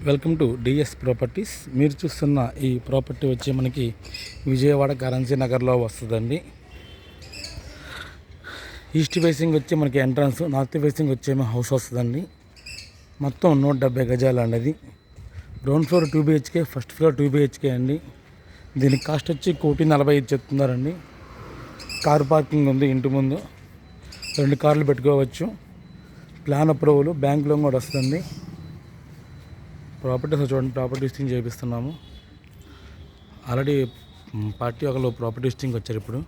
Welcome to DS properties. మీరు చూస్తున్న ఈ ప్రాపర్టీ వచ్చి మనకి విజయవాడ కరెన్సీ నగర్లో వస్తుందండి. ఈస్ట్ ఫేసింగ్ వచ్చి మనకి ఎంట్రన్స్, నార్త్ ఫేసింగ్ వచ్చేమో హౌస్ వస్తుందండి. మొత్తం 170 గజాలు అండి. అది ground floor 2 BHK, first floor 2 BHK అండి. దీనికి కాస్ట్ వచ్చి 1,45,00,000 చెప్తున్నారండి. కార్ పార్కింగ్ ఉంది ఇంటి ముందు, 2 కార్లు పెట్టుకోవచ్చు. ప్లాన్ అప్రూవల్, బ్యాంక్ లోన్ కూడా వస్తుంది. ప్రాపర్టీస్ చూడండి, ప్రాపర్టీ లిస్టింగ్ చేపిస్తున్నాము. ఆల్రెడీ పార్టీ ఒకళ్ళు ప్రాపర్టీ లిస్టింగ్ వచ్చారు. ఇప్పుడు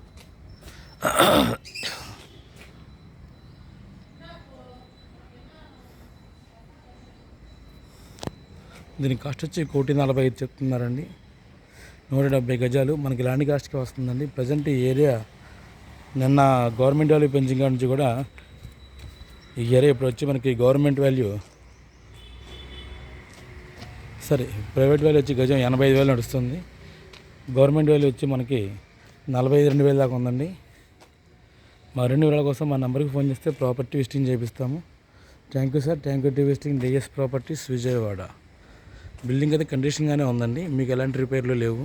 దీని కాస్ట్ వచ్చి 1,45,00,000 చెప్తున్నారండి. 170 గజాలు మనకి ల్యాండ్ కాస్ట్కి వస్తుందండి. ప్రజెంట్ ఈ ఏరియా నిన్న గవర్నమెంట్ వాల్యూ పెంచిన కాడ నుంచి కూడా ఈ ఏరియా ఇప్పుడు వచ్చి మనకి గవర్నమెంట్ వాల్యూ ప్రైవేట్ వాల్యూ వచ్చి గజం 85,000 నడుస్తుంది. గవర్నమెంట్ వాల్యూ వచ్చి మనకి 42,000 దాకా ఉందండి. మా 2 వివరాల కోసం మా నెంబర్కి ఫోన్ చేస్తే ప్రాపర్టీ విజిటింగ్ చేపిస్తాము. Thank you sir. Thank you to visiting DS properties Vijayawada. Building అయితే కండిషన్గానే ఉందండి, మీకు ఎలాంటి రిపేర్లు లేవు.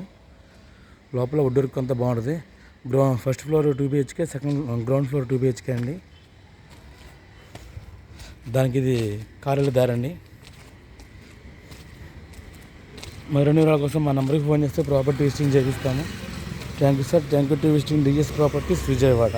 లోపల వుడ్ వర్క్ అంతా బాగుంటుంది. First floor 2 BHK, ground floor 2 BHK అండి. దానికి ఇది కారుల దారండి. మరిన్ని వివరాల కోసం మా నెంబర్కి ఫోన్ చేస్తే ప్రాపర్టీ విజిటింగ్ చేపిస్తాము. Thank you sir. Thank you to visiting DS properties Vijayawada.